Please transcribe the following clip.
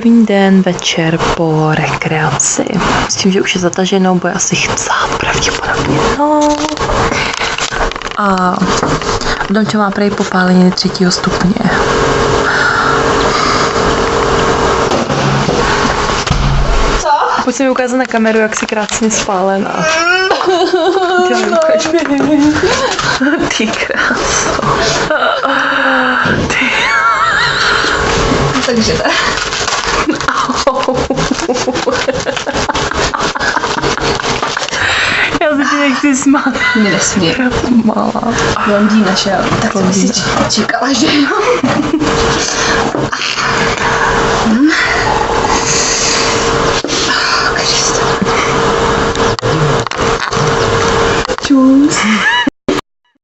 první den večer po rekreaci. S tím, že už je zataženou, bude asi chcát pravděpodobně. No. A Domčo má prej popálení 3. stupně. Co? Pojď se mi ukázat na kameru, jak jsi krásně spálená. Ukaž mi. Ty kráso. Ty. Takže tak. Já se ti nechci smát. Mě nesmí. Malá. Blondýna, šel. Tak jsem si čekala, že jo.